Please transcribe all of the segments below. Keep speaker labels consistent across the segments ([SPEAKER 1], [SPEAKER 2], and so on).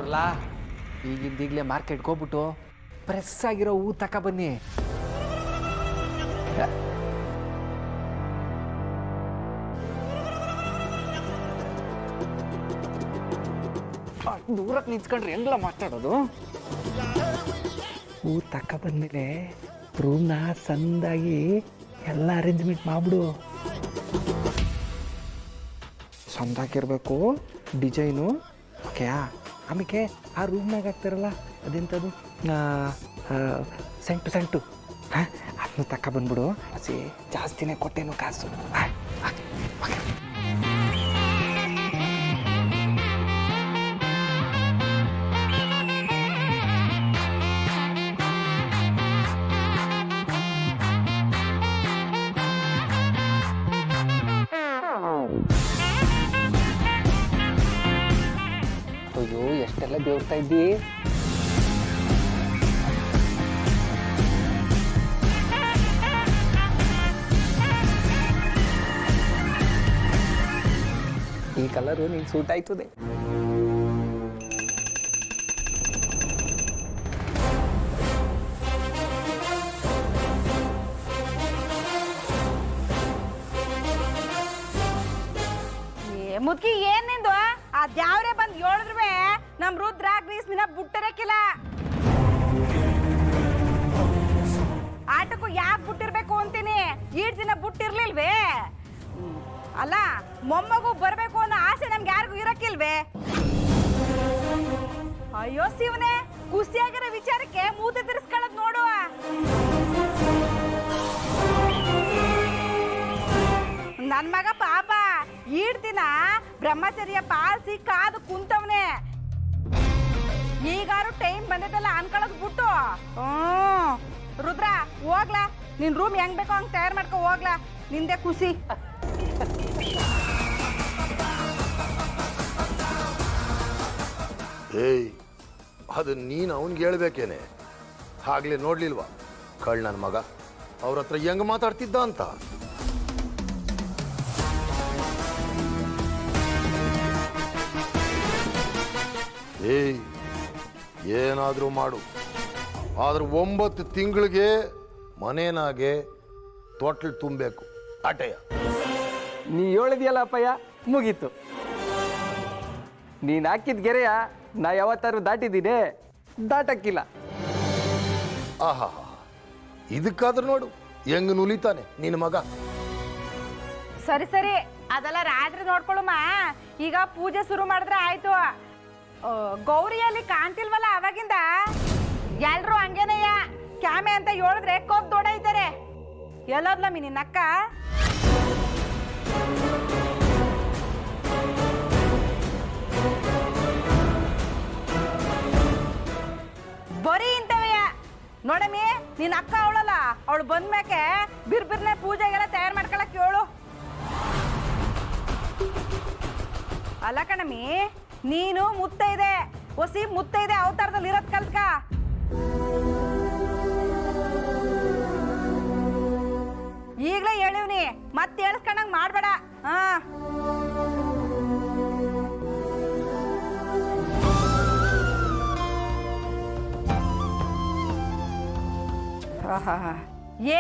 [SPEAKER 1] ಅವ್ರಲ್ಲ ಈಗಿಂದೀಗಲೇ ಮಾರ್ಕೆಟ್ಗೆ ಹೋಗ್ಬಿಟ್ಟು ಫ್ರೆಶ್ ಆಗಿರೋ ಹೂ ತಕ ಬನ್ನಿ. ದೂರಕ್ಕೆ ನಿಂತ್ಕೊಂಡ್ರೆ ಹೆಂಗಲ್ಲ ಮಾತಾಡೋದು? ಹೂ ತಕ ಬಂದ್ಮೇಲೆ ರೂಮ್ನ ಸಂದಾಗಿ ಎಲ್ಲ ಅರೇಂಜ್ಮೆಂಟ್ ಮಾಡ್ಬಿಡು. ಸಂದಾಗಿರ್ಬೇಕು ಡಿಸೈನು. ಓಕೆಯಾ? ಆಮೇಲೆ ಆ ರೂಮ್ನಾಗ ಹಾಕ್ತಾರಲ್ಲ ಅದೆಂಥದ್ದು ಸೆಂಟು ಅದನ್ನ ತಕ ಬಂದ್ಬಿಡು. ಹಸಿ ಜಾಸ್ತಿನೇ ಕೊಟ್ಟೇನು ಕಾಸು. ಅಯ್ಯೋ ಎಷ್ಟೆಲ್ಲ ಬೇವ್ತಾ ಇದ್ದಿ. ಈ ಕಲರು ನಿಂಗೆ ಸೂಟ್ ಆಯ್ತದೆ.
[SPEAKER 2] ಮುದ್ಕಿ ಏನ್ ನಿಂದು? ಅದ್ಯಾವ್ರೆ ಬಂದ್ ಹೇಳಿದ್ರುವೆ ನಮ್ ರುದ್ರ ಗ್ರೀಸ್ಮಿನ ಬುಟ್ಟಿರಕ್ಕಿಲ್ಲ. ಆಟಕ್ಕೂ ಯಾಕೆ ಬುಟ್ಟಿರ್ಬೇಕು ಅಂತೀನಿ. ಈಡ್ ದಿನ ಬುಟ್ಟಿರ್ಲಿಲ್ವೇ? ಅಲ್ಲ, ಮೊಮ್ಮಗು ಬರ್ಬೇಕು ಅನ್ನೋ ಆಸೆ ನಮ್ಗೆ ಯಾರಿಗೂ ಇರಕ್ಕಿಲ್ವೇ? ಅಯ್ಯೋ ಶಿವನೇ, ಖುಷಿಯಾಗಿರೋ ವಿಚಾರಕ್ಕೆ ಮೂತೆ ತಿರ್ಸ್ಕೊಳ್ಳೋದ್ ನೋಡುವ. ನನ್ ಮಗ ಪಾಪ ಈಡ್ ದಿನ ಬ್ರಹ್ಮಚರ್ಯ ಪಾಲಿಸಿ ಕಾದು ಕುಂತವ್ನೆ. ಈಗಾರು ಟೈಮ್ ಬಂದೈತಲ್ಲ ಅನ್ಕೊಳ್ಳೋದ್ ಬಿಟ್ಟು ರುದ್ರ ಹೋಗ್ಲಾ, ನಿನ್ ರೂಮ್ ಹೆಂಗ್ ಬೇಕೋ ಹಂಗ್ ತಯಾರು ಮಾಡ್ಕೊ ಹೋಗ್ಲಾ, ನಿಂದೆ ಖುಷಿ.
[SPEAKER 3] ಏಯ್, ಅದು ನೀನು ಅವನ್ಗೆ ಹೇಳ್ಬೇಕೇನೆ? ಆಗ್ಲೇ ನೋಡ್ಲಿಲ್ವಾ ಕಳ್ ನನ್ನ ಮಗ ಅವ್ರ ಹತ್ರ ಹೆಂಗ್ ಮಾತಾಡ್ತಿದ್ದ ಅಂತ? ಏಯ್, ಏನಾದ್ರೂ ಮಾಡು, ಆದ್ರೆ 9 ತಿಂಗಳಿಗೆ ಮನೇನಾಗೆ ತೊಟ್ಲು ತುಂಬಬೇಕು. ಆಟಯ್ಯ,
[SPEAKER 1] ನೀ ಹೇಳಿದ್ಯಲ್ಲ ಅಪ್ಪಯ್ಯ, ಮುಗೀತು. ನೀನು ಹಾಕಿದ ಗೆರೆಯ ನಾ ಯಾವತ್ತಾರು ದಾಟಿದ್ದೀನಿ, ದಾಟಕ್ಕಿಲ್ಲ.
[SPEAKER 3] ಆಹಾ, ಇದಕ್ಕಾದ್ರೂ ನೋಡು ಹೆಂಗ್ ನುಲಿತಾನೆ ನಿನ್ನ ಮಗ.
[SPEAKER 2] ಸರಿ ಸರಿ, ಅದೆಲ್ಲ ರಾತ್ರಿ ನೋಡ್ಕೊಳಮ್ಮ. ಈಗ ಪೂಜೆ ಶುರು ಮಾಡಿದ್ರೆ ಆಯ್ತು. ಗೌರಿಯಲ್ಲಿ ಕಾಣ್ತಿಲ್ವಲ್ಲ ಅವಾಗಿಂದ? ಎಲ್ರು ಹಂಗೇನಯ್ಯ, ಕ್ಯಾಮೆ ಅಂತ ಹೇಳಿದ್ರೆ ಕೋಪ್ ದೊಡ್ಡೈತಾರೆ. ಎಲ್ಲೋದ್ಲಮ್ಮಿ ನಿನ್ನಕ್ಕ? ಬರೀ ಇಂತವಯ್ಯ ನೋಡಮ್ಮಿ. ನಿನ್ನ ಅಕ್ಕ ಅವಳಲ್ಲ, ಅವಳು ಬಂದ್ಮ್ಯಾಕೆ ಬಿರ್ಬಿರ್ನೆ ಪೂಜೆಗೆಲ್ಲ ತಯಾರು ಮಾಡ್ಕೊಳಕ್ ಹೇಳು. ಅಲ್ಲ ಕಣಮ್ಮಿ, ನೀನು ಮುತ್ತೈದೆ, ಹೊಸಿ ಮುತ್ತೈದೆ ಅವತಾರದಲ್ಲಿ ಇರೋದ್ ಕಲ್ತ್ಕ. ಈಗ್ಲೇ ಹೇಳಿವ್ನಿ, ಮತ್ತೆ ಹೇಳಿಸ್ಕೊಂಡಂಗ್ ಮಾಡ್ಬೇಡ.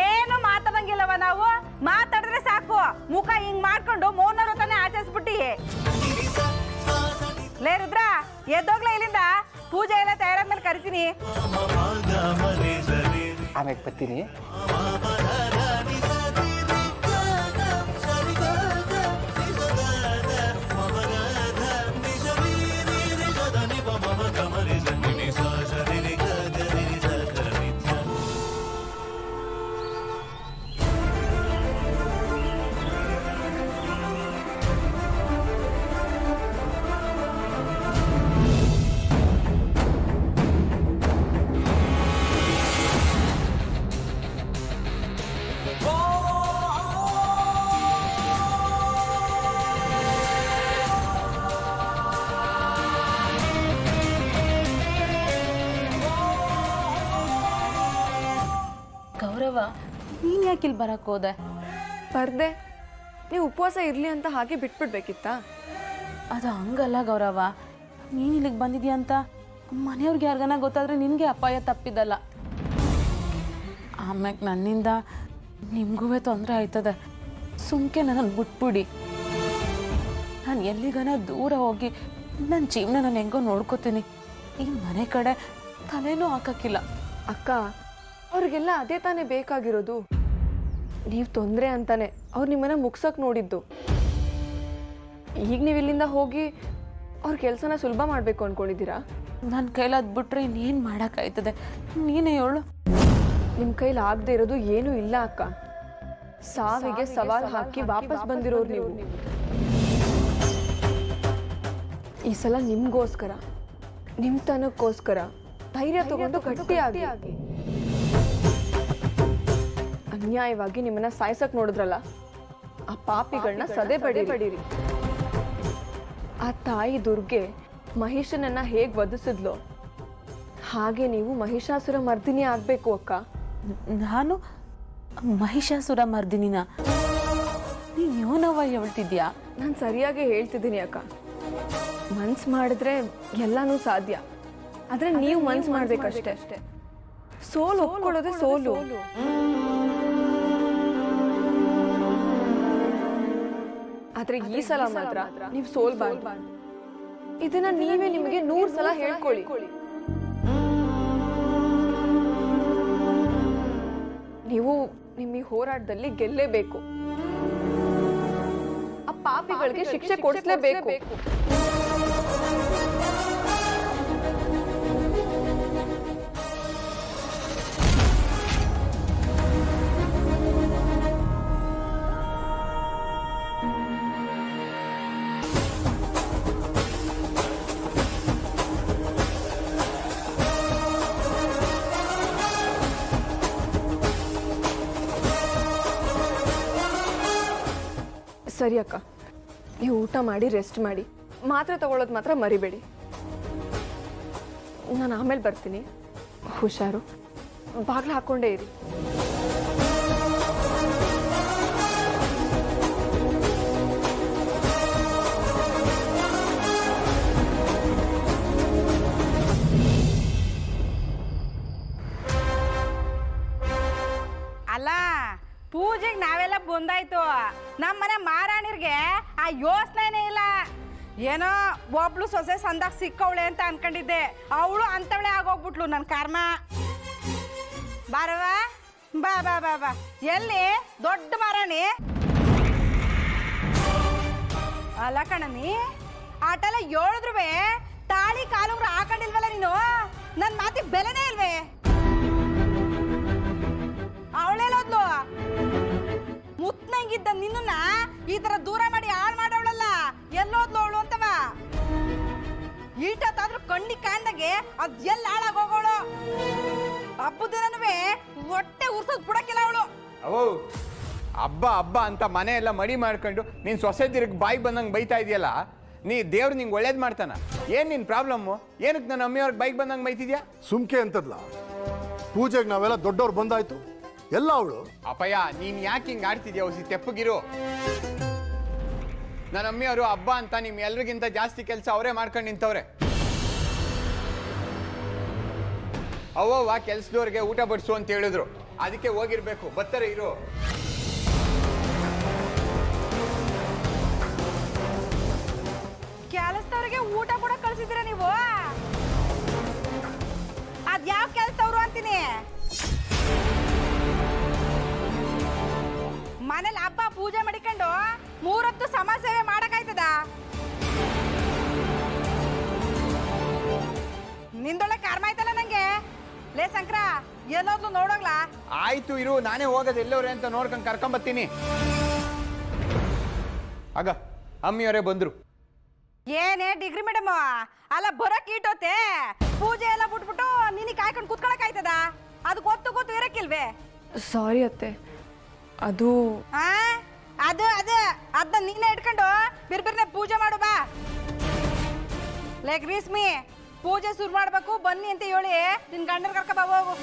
[SPEAKER 2] ಏನು ಮಾತಾಡಂಗಿಲ್ಲವ ನಾವು? ಮಾತಾಡಿದ್ರೆ ಸಾಕು, ಮುಖ ಹಿಂಗ್ ಮಾಡ್ಕೊಂಡು ಮೌನ ವ್ರತನೇ ಆಚರಿಸ್ಬಿಟ್ಟಿ. ಲೇ ರುದ್ರ, ಎದ್ದೋಗ್ಲೇ ಇಲ್ಲಿಂದ. ಪೂಜೆ ಎಲ್ಲ ತಯಾರಾದ್ಮೇಲೆ ಕರಿತೀನಿ.
[SPEAKER 1] ಆಮೇಲೆ ಬರ್ತೀನಿ.
[SPEAKER 4] ಗೌರವ, ನೀನ್ ಯಾಕೆ ಇಲ್ಲಿ ಬರಕ್ ಹೋದೆ?
[SPEAKER 5] ಬರ್ದೆ, ನೀವು ಉಪವಾಸ ಇರ್ಲಿ ಅಂತ ಹಾಗೆ ಬಿಟ್ಬಿಡ್ಬೇಕಿತ್ತಾ?
[SPEAKER 4] ಅದು ಹಂಗಲ್ಲ ಗೌರವ, ನೀನು ಇಲ್ಲಿಗೆ ಬಂದಿದ್ಯಾ ಅಂತ ಮನೆಯವ್ರಿಗೆ ಯಾರಿಗಾನ ಗೊತ್ತಾದರೆ ನಿನಗೆ ಅಪಾಯ ತಪ್ಪಿದಲ್ಲ. ಆಮ್ಯಾಗ ನನ್ನಿಂದ ನಿಮಗೂ ತೊಂದರೆ ಆಯ್ತದೆ. ಸುಮ್ಕೆ ನನ್ನನ್ನು ಬಿಟ್ಬಿಡಿ. ನಾನು ಎಲ್ಲಿಗಾನ ದೂರ ಹೋಗಿ ನನ್ನ ಜೀವನ ನಾನು ಹೆಂಗೋ ನೋಡ್ಕೋತೀನಿ. ಈ ಮನೆ ಕಡೆ ತಲೆನೂ ಹಾಕಕ್ಕಿಲ್ಲ.
[SPEAKER 5] ಅಕ್ಕ, ಅವ್ರಿಗೆಲ್ಲ ಅದೇ ತಾನೇ ಬೇಕಾಗಿರೋದು. ನೀವು ತೊಂದರೆ ಅಂತಾನೆ ಅವ್ರು ನಿಮ್ಮನ್ನ ಮುಗ್ಸಕ್ಕೆ ನೋಡಿದ್ದು. ಈಗ ನೀವು ಇಲ್ಲಿಂದ ಹೋಗಿ ಅವ್ರ ಕೆಲಸನ ಸುಲಭ ಮಾಡಬೇಕು ಅಂದ್ಕೊಂಡಿದ್ದೀರಾ?
[SPEAKER 4] ನನ್ನ ಕೈಲಾದ್ ಬಿಟ್ರೆ ಇನ್ನೇನು ಮಾಡೋಕ್ಕಾಯ್ತದೆ? ನೀನೇ ಹೇಳು.
[SPEAKER 5] ನಿಮ್ಮ ಕೈಲಿ ಆಗದೆ ಇರೋದು ಏನೂ ಇಲ್ಲ ಅಕ್ಕ. ಸಾವಿಗೆ ಸವಾಲು ಹಾಕಿ ವಾಪಸ್ ಬಂದಿರೋರು ನೀವು. ಈ ಸಲ ನಿಮ್ಗೋಸ್ಕರ, ನಿಮ್ಮ ತನಕ್ಕೋಸ್ಕರ ಧೈರ್ಯ ತಗೊಂಡು ಗಟ್ಟಿಯಾಗಿ. ಅನ್ಯಾಯವಾಗಿ ನಿಮ್ಮನ್ನ ಸಾಯ್ಸಕ್ ನೋಡಿದ್ರಲ್ಲ, ಆ ಪಾಪಿಗಳನ್ನ ಸದೆ ಬಡೀರಿ. ಆ ತಾಯಿ ದುರ್ಗೆ ಮಹಿಷನನ್ನ ಹೇಗೆ ವಧಿಸಿದ್ಲೋ ಹಾಗೆ ನೀವು ಮಹಿಷಾಸುರ ಮರ್ದಿನಿ ಆಗ್ಬೇಕು ಅಕ್ಕ.
[SPEAKER 4] ನಾನು ಮಹಿಷಾಸುರ ಮರ್ದಿನಿನ? ನೀನು ಯೋನವ ಹೇಳ್ತಿದ್ಯಾ?
[SPEAKER 5] ನಾನು ಸರಿಯಾಗಿ ಹೇಳ್ತಿದ್ದೀನಿ ಅಕ್ಕ. ಮನ್ಸು ಮಾಡಿದ್ರೆ ಎಲ್ಲಾನು ಸಾಧ್ಯ. ಆದ್ರೆ ನೀವು ಮನ್ಸು ಮಾಡ್ಬೇಕಷ್ಟೇ. ಸೋಲು ಒಪ್ಕೊಳ್ಳೋದೇ ಸೋಲು. ಆದ್ರೆ ಈ ಸಲ ಮಾತ್ರ ನೀವು ಸೋಲ್ಬಾರ್ದು. ಇದನ್ನ ನೀವೇ ನಿಮಗೆ 100 ಸಲ ಹೇಳ್ಕೊಳ್ಳಿ. ನೀವು ನಿಮ್ಮ ಈ ಹೋರಾಟದಲ್ಲಿ ಗೆಲ್ಲೇಬೇಕು. ಆ ಪಾಪಿಗಳಿಗೆ ಶಿಕ್ಷೆ ಕೊಡಿಸಲೇಬೇಕು. ಸರಿ ಅಕ್ಕ, ನೀವು ಊಟ ಮಾಡಿ ರೆಸ್ಟ್ ಮಾಡಿ. ಮಾತ್ರೆ ತಗೊಳ್ಳೋದು ಮಾತ್ರ ಮರಿಬೇಡಿ. ನಾನು ಆಮೇಲೆ ಬರ್ತೀನಿ. ಹುಷಾರು. ಬಾಗ್ಲು ಹಾಕ್ಕೊಂಡೇ ಇರಿ.
[SPEAKER 2] ಅಲ್ಲ, ಪೂಜೆಗೆ ನಾವೆಲ್ಲ ಬಂದಾಯ್ತು. ನಮ್ಮನೆ ಮಾರಾಣಿರ್ಗೆ ಆ ಯೋಚನೆನೇ ಇಲ್ಲ. ಏನೋ ಒಬ್ಳು ಸೊಸೆ ಸಂದಾಗ ಸಿಕ್ಕವಳೆ ಅಂತ ಅನ್ಕೊಂಡಿದ್ದೆ. ಅವಳು ಅಂತವಳೆ ಆಗೋಗ್ಬಿಟ್ಲು. ನನ್ನ ಕರ್ಮ. ಬಾರವ, ಬಾ ಬಾ ಬಾ ಬಾ. ಎಲ್ಲಿ ದೊಡ್ಡ ಮಾರಾಣಿ? ಅಲ್ಲ ಕಣಮಿ, ಆಟೆಲ್ಲ ಹೇಳಿದ್ರು ತಾಳಿ ಕಾಲುಂಗ್ರ ಹಾಕೊಂಡಿಲ್ವಲ್ಲ ನೀನು? ನನ್ನ ಮಾತಿಗೆ ಬೆಲೆನೇ ಇಲ್ವೇ? ಅವಳೆಲ್ಲೋದ್ಲು? ಮುತ್ನಂಗಿದ್ದ ನಿನ್ನ ಈ ತರ ದೂರ ಮಾಡಿ ಹಾಳು ಮಾಡವಳಲ್ಲ. ಎಲ್ಲೋದ್ಲು ಅವಳು ಅಂತವ? ಈಟತ್ತಾದ್ರೂ ಕಣ್ಣಿಗೆ ಕಾಣ್ದಾಗೆ ಅದ್ ಎಲ್ಲಿ ಹಾಳಾಗೋಗೋಳು. ಹಬ್ಬದ ದಿನನುವೆ ಹೊಟ್ಟೆ ಉರ್ಸೋದ್ ಬಿಡಕ್ಕಿಲ್ಲ ಅವಳು.
[SPEAKER 6] ಅವೋ ಹಬ್ಬ ಹಬ್ಬ ಅಂತ ಮನೆ ಎಲ್ಲ ಮಡಿ ಮಾಡ್ಕೊಂಡು ನೀನು ಸೊಸೆ ತಿರುಗಿ ಬಾಯಿ ಬಂದಂಗೆ ಬೈತಾ ಇದೆಯಲ್ಲ. ನೀ ದೇವ್ರು ನಿಂಗೆ ಒಳ್ಳೇದು ಮಾಡ್ತಾನ? ಏನು ನಿನ್ನ ಪ್ರಾಬ್ಲಮ್ಮು? ಏನಕ್ಕೆ ನನ್ನ ಅಮ್ಮಿಯವ್ರಿಗೆ ಬೈಕ್ ಬಂದಂಗೆ ಬೈತಿದ್ಯಾ?
[SPEAKER 3] ಸುಮ್ಕೆ ಅಂತದ್ಲ. ಪೂಜೆಗೆ ನಾವೆಲ್ಲ ದೊಡ್ಡವ್ರು ಬಂದಾಯ್ತು, ಎಲ್ಲ ಅವಳು.
[SPEAKER 6] ಅಪ್ಪಯ್ಯ, ನೀನು ಯಾಕೆ ಹಿಂಗೆ ಆಡ್ತಿದ್ಯಾ? ಹೊಸಿ ತೆಪ್ಪಗಿರು. ನನ್ನ ಅಮ್ಮಿಯವರು ಹಬ್ಬ ಅಂತ ನಿಮ್ಮ ಎಲ್ರಿಗಿಂತ ಜಾಸ್ತಿ ಕೆಲಸ ಅವರೇ ಮಾಡ್ಕೊಂಡು ನಿಂತವ್ರೆ. ಅವ್ವ ಕೆಲ್ಸದವ್ರಿಗೆ ಊಟ ಬಡಿಸು ಅಂತ ಹೇಳಿದ್ರು. ಅದಕ್ಕೆ ಹೋಗಿರ್ಬೇಕು. ಬರ್ತಾರೆ ಇರು.
[SPEAKER 2] ಕೆಲಸದವ್ರಿಗೆ ಊಟ ಕೂಡ ಕಳ್ಸಿದ್ದೀರ ನೀವು? ಅದ್ಯಾವ ಕೆಲಸದವ್ರು ಅಂತೀನಿ? ಮನೇಲಿ ಹಬ್ಬ ಪೂಜೆ ಮಾಡಿಕೊಂಡು 3 ಹೊತ್ತು ಸಮಾಜ ಸೇವೆ ಮಾಡಕ್ಕಾಯ್ತದ? ನಿಂದೊಳ್ಳೆ ಕರ್ಮ ಆಯ್ತಲ್ಲ ನಂಗೆ. ಲೇ ಶಂಕರ, ಎಲ್ಲೋದ್ಲು ನೋಡೋಗ್ಲಾ?
[SPEAKER 6] ಆಯ್ತು ಇರು, ನಾನೇ ಹೋಗೋದು ಎಲ್ಲವ್ರೆ ಅಂತ ನೋಡ್ಕೊಂಡು ಕರ್ಕೊಂಬತ್ತೀನಿ. ಆಗ ಅಮ್ಮಿಯವರೇ ಬಂದ್ರು.
[SPEAKER 2] ಏನೇ ಡಿಗ್ರಿ ಮೇಡಮ್? ಅಲ್ಲ ಬರೋಕ್ ಇಟ್ಟೋತೆ ಪೂಜೆ ಎಲ್ಲ ಬಿಟ್ಬಿಟ್ಟು ನಿನಗೆ ಕಾಯ್ಕೊಂಡು ಕುತ್ಕೊಳಕ್ ಆಯ್ತದ? ಅದು ಗೊತ್ತು ಇರಕ್ಕಿಲ್ವೇ?
[SPEAKER 5] ಸಾರಿ ಅತ್ತೆ, ಅದು
[SPEAKER 2] ಅದನ್ನ ನೀನೇ ಇಟ್ಕೊಂಡು ಬಿರ್ಬಿರ್ನೆ ಪೂಜೆ ಮಾಡು ಬಾ. ಲೈಕ್ ರೀಸ್ಮಿ, ಪೂಜೆ ಶುರು ಮಾಡ್ಬೇಕು ಬನ್ನಿ ಅಂತ ಹೇಳಿ ನಿನ್ ಗಂಡನ ಕರ್ಕ ಬಾ ಹೋಗು.